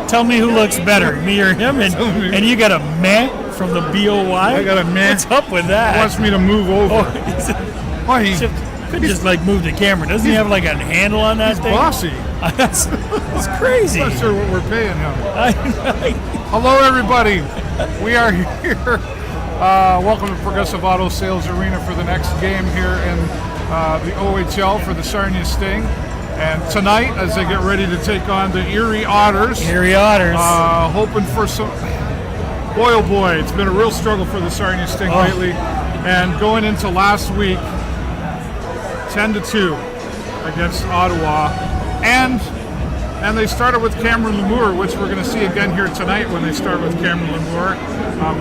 Tell me who looks better, me or him, and you got a meh from the BOY. I got a meh. What's up with that? He wants me to move over. Could just like move the camera. Doesn't he have like a handle on that thing? Bossy. That's crazy. I'm not sure what we're paying him. Hello, everybody. We are here. Welcome to Progressive Auto Sales Arena for the next game here in the OHL for the Sarnia Sting. And tonight, as they get ready to take on the Erie Otters. Hoping for some... Boy, oh boy, it's been a real struggle for the Sarnia Sting lately. And going into last week, 10-2 against Ottawa. And they started with Cameron Lamour, which we're going to see again here tonight when they start with Cameron Lamour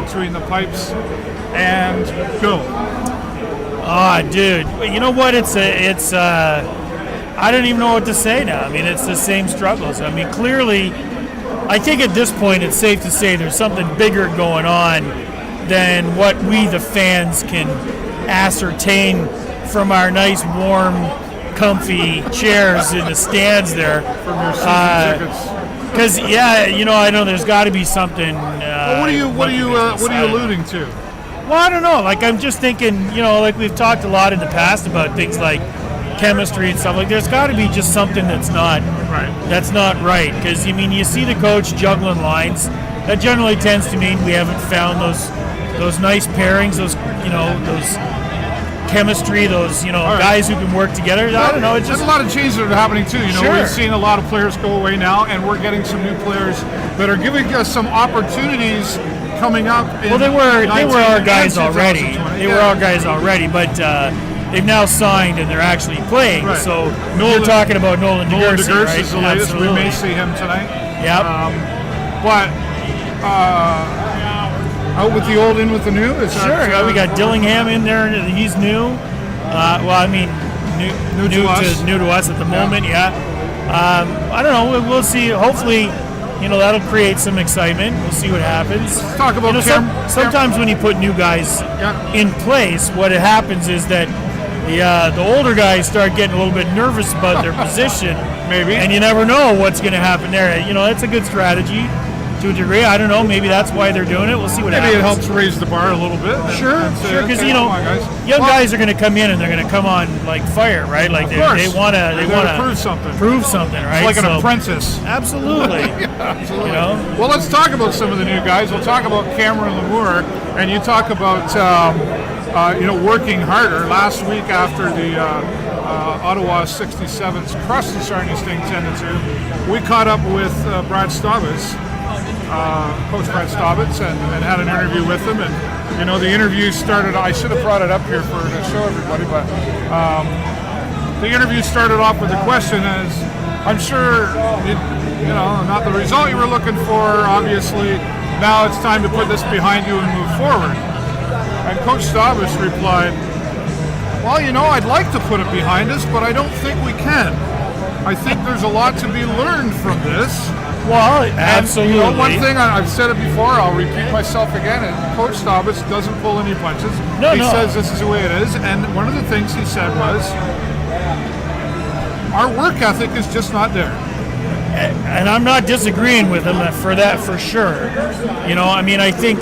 between the pipes and go. Dude, you know what? It's I don't even know what to say now. I mean, it's the same struggles. I mean, clearly, I think at this point it's safe to say there's something bigger going on than what we, the fans, can ascertain from our nice, warm, comfy chairs in the stands there. From your season tickets. Because, I know there's got to be something. What are you alluding to? Well, I don't know. Like, I'm just thinking, like we've talked a lot in the past about things like chemistry and stuff. Like, there's got to be just something that's not right. That's not right. Because, you see the coach juggling lines. That generally tends to mean we haven't found those nice pairings, those chemistry, those guys who can work together. I don't know. It's just there's a lot of changes that are happening too. We've seen a lot of players go away now, and we're getting some new players that are giving us some opportunities coming up. Well, they were our guys already. They were our guys already, but they've now signed and they're actually playing. Right. So you're talking about Nolan DeGurse, right? Is the latest. Absolutely. We may see him tonight. Yep. Out with the old, in with the new? We got Dillingham in there. He's new. New to us at the moment, I don't know. We'll see. Hopefully, that'll create some excitement. We'll see what happens. Let's talk about sometimes when you put new guys in place, what happens is that the older guys start getting a little bit nervous about their position. Maybe. And you never know what's going to happen there. It's a good strategy. To a degree, I don't know. Maybe that's why they're doing it. We'll see what happens. Maybe it helps raise the bar a little bit. Sure, because young guys are going to come in and they're going to come on like fire, right? Like they want to prove something. Right? It's like an apprentice. Absolutely. Absolutely. Well, let's talk about some of the new guys. We'll talk about Cameron Lamour, and you talk about working harder. Last week after the Ottawa 67s crushed the Sarnia Sting 10-2, we caught up with Brad Staubitz. Coach Brad Staubitz, and had an interview with him, and the interview started. I should have brought it up here to show everybody, but the interview started off with a question: "As I'm sure not the result you were looking for. Obviously, now it's time to put this behind you and move forward." And Coach Staubitz replied, "Well, I'd like to put it behind us, but I don't think we can. I think there's a lot to be learned from this." Well, absolutely. One thing, I've said it before, I'll repeat myself again, and Coach Staubitz doesn't pull any punches. He says this is the way it is, and one of the things he said was, our work ethic is just not there. And I'm not disagreeing with him for that, for sure. I think,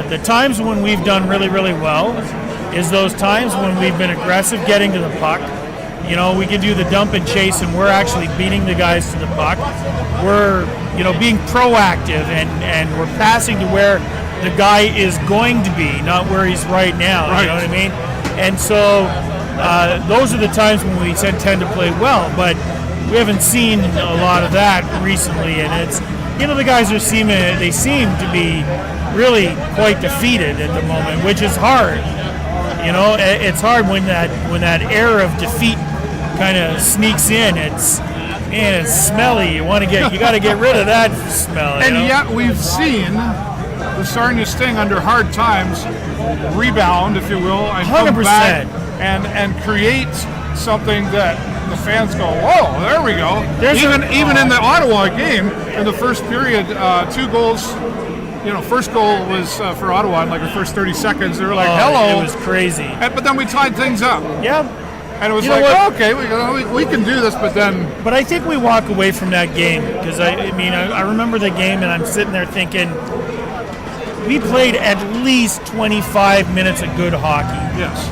the times when we've done really, really well is those times when we've been aggressive getting to the puck. We can do the dump and chase, and we're actually beating the guys to the puck. We're, being proactive, and we're passing to where the guy is going to be, not where he's right now. Right. You know what I mean? And so those are the times when we tend to play well, but we haven't seen a lot of that recently. And it's, the guys seem to be really quite defeated at the moment, which is hard. It's hard when that air of defeat kind of sneaks in. It's smelly. You got to get rid of that smell. And yet we've seen the Sarnia Sting under hard times rebound, if you will, and 100%. come back and create something that the fans go, whoa, there we go. Even in the Ottawa game, in the first period, 2 goals. First goal was for Ottawa in like the first 30 seconds. They were like, hello. It was crazy. But then we tied things up. Yeah. And it was You know like, what? okay, we can do this, but then But I think we walk away from that game because I remember the game and I'm sitting there thinking we played at least 25 minutes of good hockey. yes,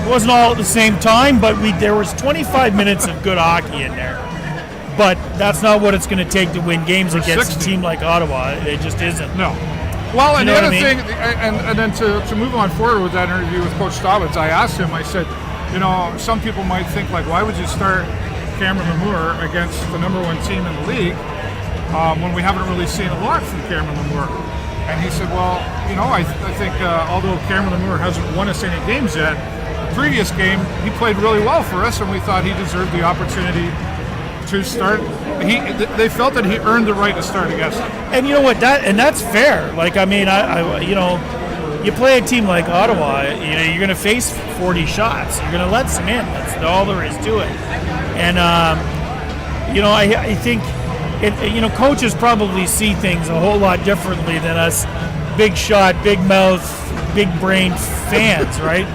It wasn't all at the same time, but there was 25 minutes of good hockey in there. But that's not what it's going to take to win games against 60. a team like Ottawa. It just isn't. no. Well, and You the know other what I mean? thing, and then to move on forward with that interview with Coach Stobbins, I asked him, I said, you know, some people might think, like, why would you start Cameron Lamour against the number one team in the league when we haven't really seen a lot from Cameron Lamour? And he said, well, you know, I think although Cameron Lamour hasn't won us any games yet, the previous game he played really well for us, and we thought he deserved the opportunity to start. They felt that he earned the right to start against them. And you know what? That's fair. Like, I mean, I you know, you play a team like Ottawa, you know, you're going to face 40 shots. You're going to let some in. That's all there is to it. And you know, I think you know, coaches probably see things a whole lot differently than us big shot, big mouth, big brain fans, right?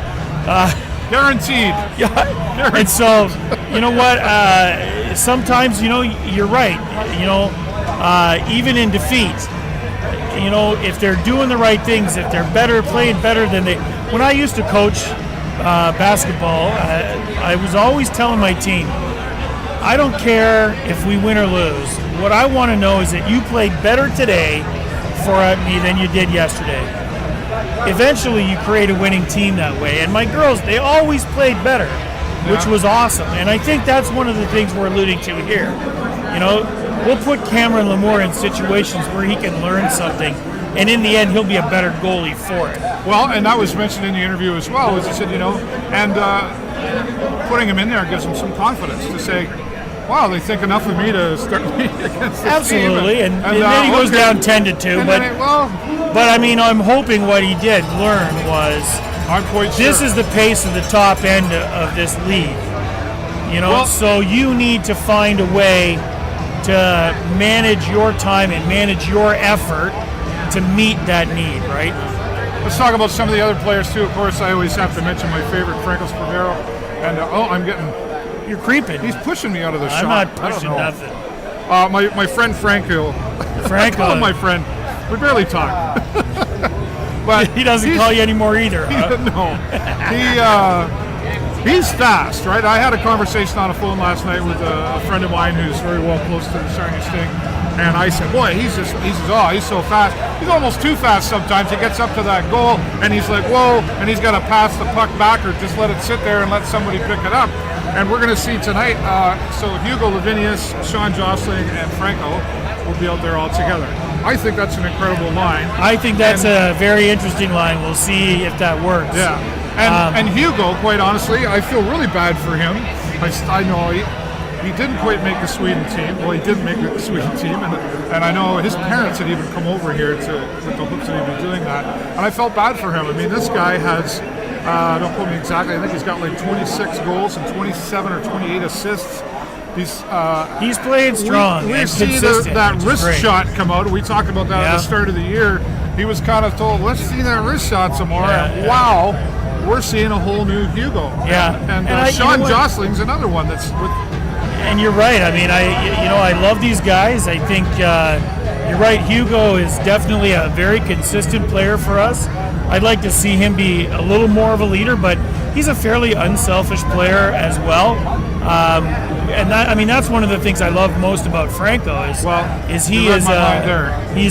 Guaranteed. Yeah. And so, you know what? Sometimes, you know, you're right. You know, even in defeat, you know, if they're doing the right things, if they're playing better than they. When I used to coach basketball, I was always telling my team, I don't care if we win or lose. What I want to know is that you played better today for me than you did yesterday. Eventually, you create a winning team that way. And my girls, they always played better, which was awesome. And I think that's one of the things we're alluding to here. You know, we'll put Cameron Lamour in situations where he can learn something, and in the end, he'll be a better goalie for it. Well, and that was mentioned in the interview as well, was he said, you know, and putting him in there gives him some confidence to say, wow, they think enough of me to start me against this Absolutely, team. and then he goes okay. down 10-2, but I mean, I'm hoping what he did learn was I'm quite sure. this is the pace of the top end of this league. You know, Well- so you need to find a way to manage your time and manage your effort to meet that need, right? Let's talk about some of the other players too. Of course, I always have to mention my favorite, Franco Spadero. And I'm getting. You're creeping. He's pushing me out of the I'm shot. not I don't pushing know. nothing. My friend Franco. Franco. I call him my friend. We barely talk. But He doesn't call you anymore either, huh? No. He's fast, right? I had a conversation on a phone last night with a friend of mine who's very well close to the Sarnia Sting, and I said, boy, he's so fast. He's almost too fast sometimes. He gets up to that goal, and he's like, whoa, and he's got to pass the puck back or just let it sit there and let somebody pick it up. And we're going to see tonight, so Hugo Lavinius, Sean Jostling, and Franco will be out there all together. I think that's an incredible line. I think that's a very interesting line. We'll see if that works. Yeah. And Hugo, quite honestly, I feel really bad for him. I know he didn't quite make the Sweden team. Well, he didn't make the Sweden team, and I know his parents had even come over here with the hopes that he'd be doing that. And I felt bad for him. I mean, this guy has, don't quote me exactly, I think he's got like 26 goals and 27 or 28 assists. He's playing strong. We and see consistent, that which is wrist great. shot come out. We talked about that at the start of the year. He was kind of told, let's see that wrist shot some more. And wow, we're seeing a whole new Hugo. Yeah. And And Sean you know what? Josling's another one that's with. And you're right. I mean, I love these guys. I think you're right. Hugo is definitely a very consistent player for us. I'd like to see him be a little more of a leader, but he's a fairly unselfish player as well. And that's one of the things I love most about Franco he's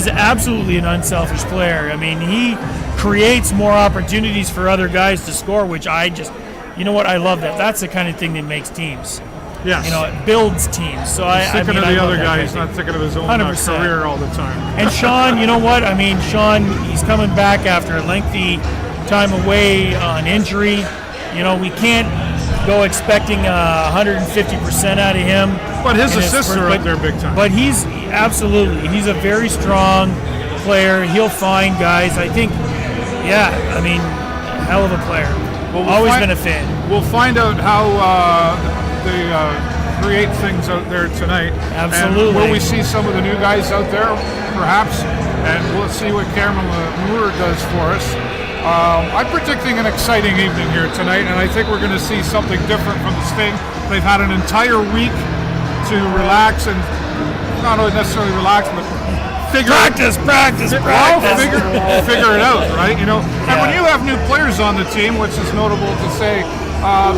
absolutely an unselfish player. I mean, he creates more opportunities for other guys to score, which I love that. That's the kind of thing that makes teams. Yes. You know, it builds teams. So He's thinking of the other guy. He's not not thinking of his own 100%. career all the time. And Sean, you know what? I mean, Sean, he's coming back after a lengthy time away on injury. You know, we can't go expecting 150% out of him. But his assists are up there big time. But he's a very strong player. He'll find guys. I think, hell of a player. Well, Always been a fan. We'll find out how they create things out there tonight. Absolutely. And will we see some of the new guys out there, perhaps? And we'll see what Cameron Lamour does for us. I'm predicting an exciting evening here tonight, and I think we're going to see something different from the Sting. They've had an entire week to relax and not necessarily relax, but practice. Well, figure it out, right? You know, and when you have new players on the team, which is notable to say,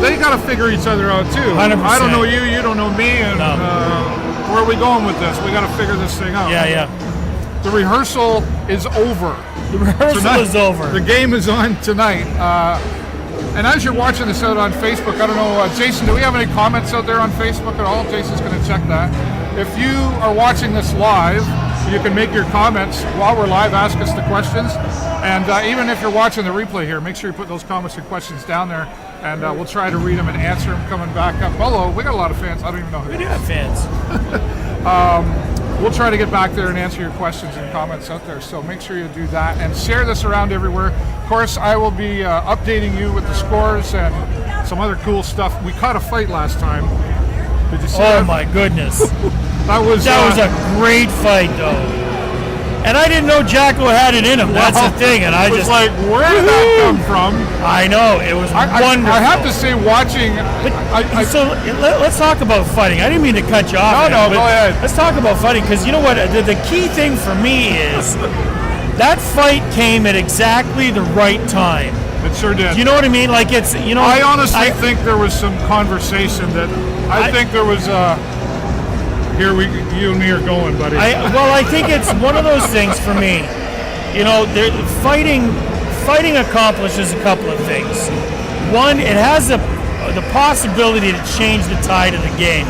they got to figure each other out too. 100%. I don't know you, you don't know me, and where are we going with this? We got to figure this thing out. Yeah. The rehearsal is over. The rehearsal is over. The game is on tonight. And as you're watching this out on Facebook, I don't know, Jason, do we have any comments out there on Facebook at all? Jason's going to check that. If you are watching this live, you can make your comments while we're live, ask us the questions. And even if you're watching the replay here, make sure you put those comments and questions down there, and we'll try to read them and answer them coming back up. Hello, we got a lot of fans. I don't even know who. We do have fans. We'll try to get back there and answer your questions and comments out there. So make sure you do that and share this around everywhere. Of course, I will be updating you with the scores and some other cool stuff. We caught a fight last time. Did you see that? Oh my goodness. That was a great fight, though. And I didn't know Jacko had it in him. That's the thing. And I was just like, where did that come from? I know, it was wonderful. I have to say, watching. So let's talk about fighting. I didn't mean to cut you off. No, go ahead. Let's talk about fighting, because you know what? The key thing for me is that fight came at exactly the right time. It sure did. You know what I mean? Like, it's, you know. I honestly think there was some conversation that I think there was. Here you and me are going, buddy. I think it's one of those things for me. You know, fighting accomplishes a couple of things. One, it has the possibility to change the tide of the game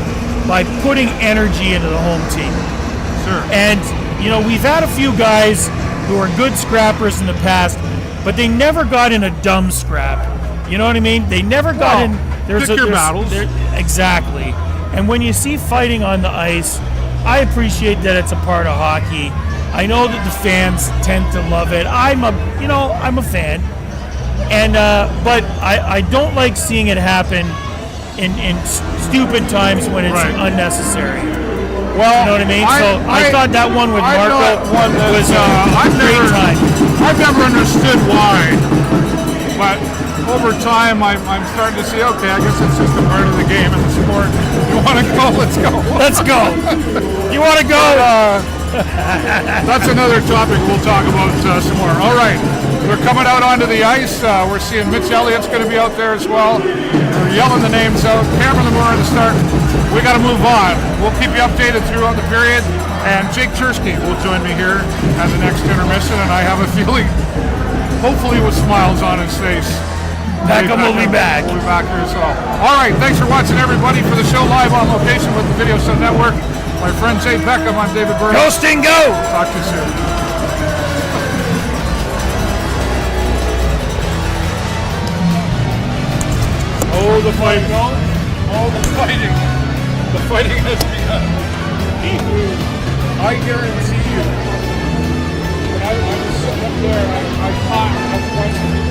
by putting energy into the home team. Sure. And, you know, we've had a few guys who are good scrappers in the past, but they never got in a dumb scrap. You know what I mean? They never got in. Pick your battles. Exactly. And when you see fighting on the ice, I appreciate that it's a part of hockey. I know that the fans tend to love it. I'm a fan, and but I don't like seeing it happen in stupid times when it's unnecessary. Well, you know what I mean? I thought that one with Marco was a great time. I've never understood why, but over time, I'm starting to see, okay, I guess it's just a part of the game and the sport. You want to go? Let's go. Let's go. You want to go? That's another topic we'll talk about some more. All right, we're coming out onto the ice. We're seeing Mitch Elliott's going to be out there as well. We're yelling the names out. Cameron Lemore to start. We got to move on. We'll keep you updated throughout the period. And Jake Chersky will join me here at the next intermission. And I have a feeling, hopefully with smiles on his face, Peckham will be back. We'll be back here as well. All right, thanks for watching, everybody, for the show live on location with the Video Sun Network. My friend Jay Peckham, I'm David Burrows. Go Sting, go! Talk to you soon. Oh, the fighting. Oh, the fighting. The fighting has begun. I guarantee you, when I was sitting up there, I caught a question.